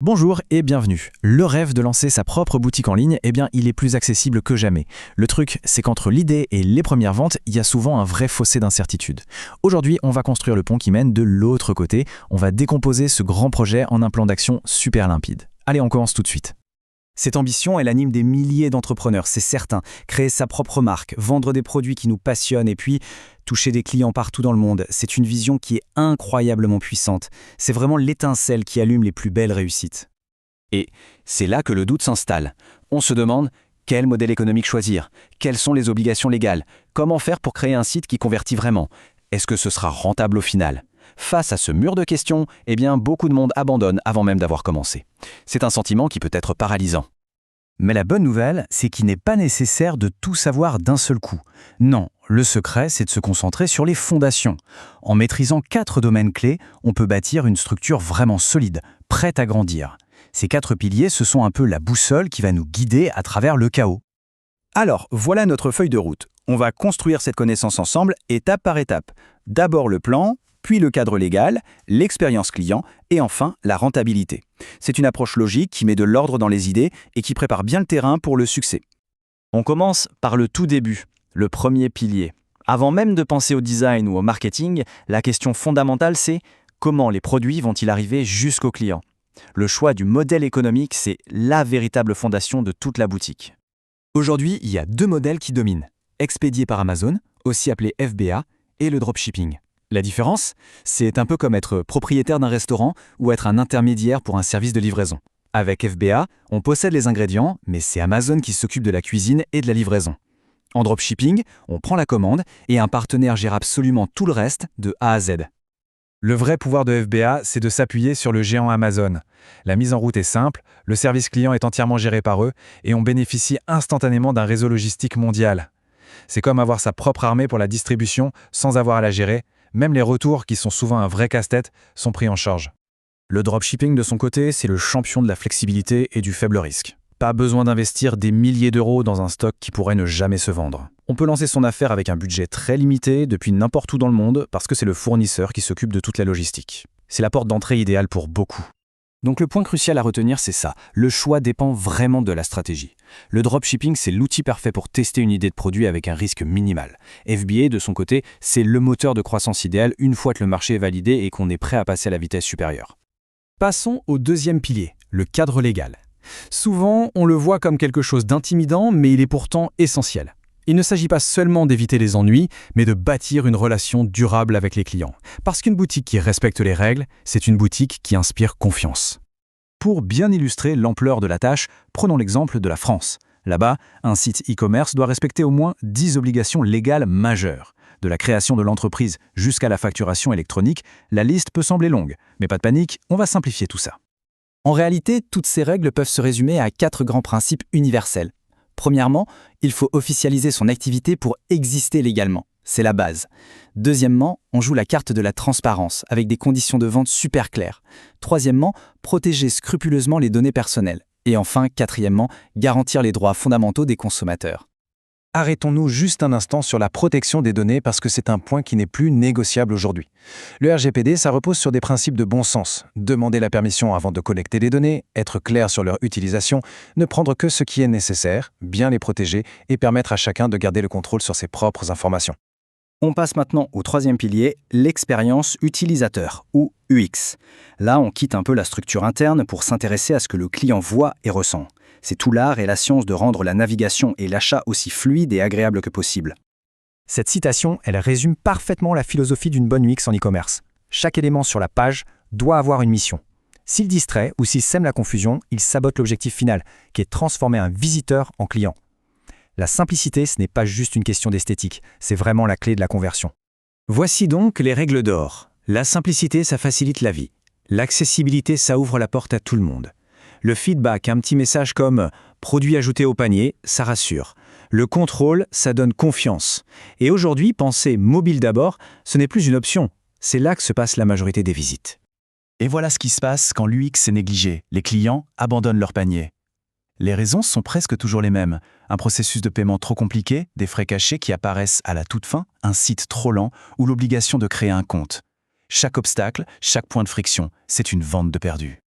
Bonjour et bienvenue. Le rêve de lancer sa propre boutique en ligne, il est plus accessible que jamais. Le truc, c'est qu'entre l'idée et les premières ventes, il y a souvent un vrai fossé d'incertitude. Aujourd'hui, on va construire le pont qui mène de l'autre côté. On va décomposer ce grand projet en un plan d'action super limpide. Allez, on commence tout de suite. Cette ambition, elle anime des milliers d'entrepreneurs, c'est certain. Créer sa propre marque, vendre des produits qui nous passionnent et puis toucher des clients partout dans le monde, c'est une vision qui est incroyablement puissante. C'est vraiment l'étincelle qui allume les plus belles réussites. Et c'est là que le doute s'installe. On se demande quel modèle économique choisir, quelles sont les obligations légales, comment faire pour créer un site qui convertit vraiment. Est-ce que ce sera rentable au final ? Face à ce mur de questions, beaucoup de monde abandonne avant même d'avoir commencé. C'est un sentiment qui peut être paralysant. Mais la bonne nouvelle, c'est qu'il n'est pas nécessaire de tout savoir d'un seul coup. Non, le secret, c'est de se concentrer sur les fondations. En maîtrisant 4 domaines clés, on peut bâtir une structure vraiment solide, prête à grandir. Ces 4 piliers, ce sont un peu la boussole qui va nous guider à travers le chaos. Alors, voilà notre feuille de route. On va construire cette connaissance ensemble, étape par étape. D'abord le plan, puis le cadre légal, l'expérience client et enfin la rentabilité. C'est une approche logique qui met de l'ordre dans les idées et qui prépare bien le terrain pour le succès. On commence par le tout début, le premier pilier. Avant même de penser au design ou au marketing, la question fondamentale c'est comment les produits vont-ils arriver jusqu'au client ? Le choix du modèle économique, c'est la véritable fondation de toute la boutique. Aujourd'hui, il y a 2 modèles qui dominent. Expédié par Amazon, aussi appelé FBA, et le dropshipping. La différence, c'est un peu comme être propriétaire d'un restaurant ou être un intermédiaire pour un service de livraison. Avec FBA, on possède les ingrédients, mais c'est Amazon qui s'occupe de la cuisine et de la livraison. En dropshipping, on prend la commande et un partenaire gère absolument tout le reste de A à Z. Le vrai pouvoir de FBA, c'est de s'appuyer sur le géant Amazon. La mise en route est simple, le service client est entièrement géré par eux et on bénéficie instantanément d'un réseau logistique mondial. C'est comme avoir sa propre armée pour la distribution sans avoir à la gérer. Même les retours, qui sont souvent un vrai casse-tête, sont pris en charge. Le dropshipping, de son côté, c'est le champion de la flexibilité et du faible risque. Pas besoin d'investir des milliers d'euros dans un stock qui pourrait ne jamais se vendre. On peut lancer son affaire avec un budget très limité depuis n'importe où dans le monde parce que c'est le fournisseur qui s'occupe de toute la logistique. C'est la porte d'entrée idéale pour beaucoup. Donc le point crucial à retenir, c'est ça. Le choix dépend vraiment de la stratégie. Le dropshipping, c'est l'outil parfait pour tester une idée de produit avec un risque minimal. FBA, de son côté, c'est le moteur de croissance idéal une fois que le marché est validé et qu'on est prêt à passer à la vitesse supérieure. Passons au deuxième pilier, le cadre légal. Souvent, on le voit comme quelque chose d'intimidant, mais il est pourtant essentiel. Il ne s'agit pas seulement d'éviter les ennuis, mais de bâtir une relation durable avec les clients. Parce qu'une boutique qui respecte les règles, c'est une boutique qui inspire confiance. Pour bien illustrer l'ampleur de la tâche, prenons l'exemple de la France. Là-bas, un site e-commerce doit respecter au moins 10 obligations légales majeures. De la création de l'entreprise jusqu'à la facturation électronique, la liste peut sembler longue. Mais pas de panique, on va simplifier tout ça. En réalité, toutes ces règles peuvent se résumer à 4 grands principes universels. Premièrement, il faut officialiser son activité pour exister légalement. C'est la base. Deuxièmement, on joue la carte de la transparence avec des conditions de vente super claires. Troisièmement, protéger scrupuleusement les données personnelles. Et enfin, quatrièmement, garantir les droits fondamentaux des consommateurs. Arrêtons-nous juste un instant sur la protection des données parce que c'est un point qui n'est plus négociable aujourd'hui. Le RGPD, ça repose sur des principes de bon sens. Demander la permission avant de collecter les données, être clair sur leur utilisation, ne prendre que ce qui est nécessaire, bien les protéger et permettre à chacun de garder le contrôle sur ses propres informations. On passe maintenant au troisième pilier, l'expérience utilisateur, ou UX. Là, on quitte un peu la structure interne pour s'intéresser à ce que le client voit et ressent. C'est tout l'art et la science de rendre la navigation et l'achat aussi fluides et agréables que possible. Cette citation, elle résume parfaitement la philosophie d'une bonne UX en e-commerce. Chaque élément sur la page doit avoir une mission. S'il distrait ou s'il sème la confusion, il sabote l'objectif final, qui est de transformer un visiteur en client. La simplicité, ce n'est pas juste une question d'esthétique, c'est vraiment la clé de la conversion. Voici donc les règles d'or. La simplicité, ça facilite la vie. L'accessibilité, ça ouvre la porte à tout le monde. Le feedback, un petit message comme « produit ajouté au panier », ça rassure. Le contrôle, ça donne confiance. Et aujourd'hui, penser mobile d'abord, ce n'est plus une option. C'est là que se passe la majorité des visites. Et voilà ce qui se passe quand l'UX est négligé. Les clients abandonnent leur panier. Les raisons sont presque toujours les mêmes. Un processus de paiement trop compliqué, des frais cachés qui apparaissent à la toute fin, un site trop lent ou l'obligation de créer un compte. Chaque obstacle, chaque point de friction, c'est une vente de perdu.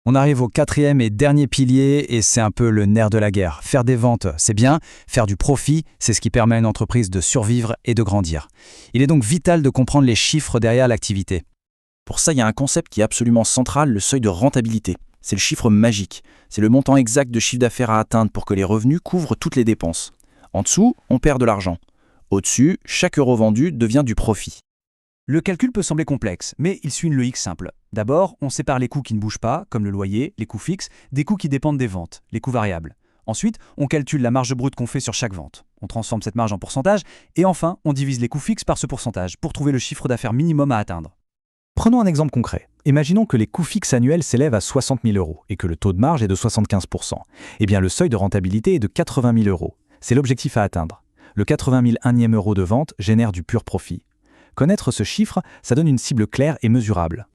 On arrive au quatrième et dernier pilier, et c'est un peu le nerf de la guerre. Faire des ventes, c'est bien. Faire du profit, c'est ce qui permet à une entreprise de survivre et de grandir. Il est donc vital de comprendre les chiffres derrière l'activité. Pour ça, il y a un concept qui est absolument central, le seuil de rentabilité. C'est le chiffre magique. C'est le montant exact de chiffre d'affaires à atteindre pour que les revenus couvrent toutes les dépenses. En dessous, on perd de l'argent. Au-dessus, chaque euro vendu devient du profit. Le calcul peut sembler complexe, mais il suit une logique simple. D'abord, on sépare les coûts qui ne bougent pas, comme le loyer, les coûts fixes, des coûts qui dépendent des ventes, les coûts variables. Ensuite, on calcule la marge brute qu'on fait sur chaque vente. On transforme cette marge en pourcentage, et enfin, on divise les coûts fixes par ce pourcentage pour trouver le chiffre d'affaires minimum à atteindre. Prenons un exemple concret. Imaginons que les coûts fixes annuels s'élèvent à 60 000 € et que le taux de marge est de 75 %. Eh bien, le seuil de rentabilité est de 80 000 €. C'est l'objectif à atteindre. Le 80 001e euro de vente génère du pur profit. Connaître ce chiffre, ça donne une cible claire et mesurable.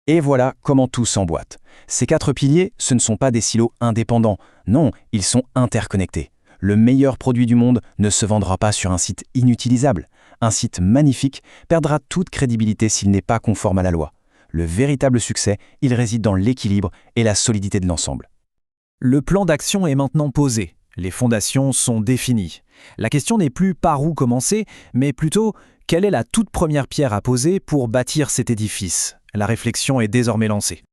Et voilà comment tout s'emboîte. Ces 4 piliers, ce ne sont pas des silos indépendants. Non, ils sont interconnectés. Le meilleur produit du monde ne se vendra pas sur un site inutilisable. Un site magnifique perdra toute crédibilité s'il n'est pas conforme à la loi. Le véritable succès, il réside dans l'équilibre et la solidité de l'ensemble. Le plan d'action est maintenant posé. Les fondations sont définies. La question n'est plus par où commencer, mais plutôt quelle est la toute première pierre à poser pour bâtir cet édifice. La réflexion est désormais lancée.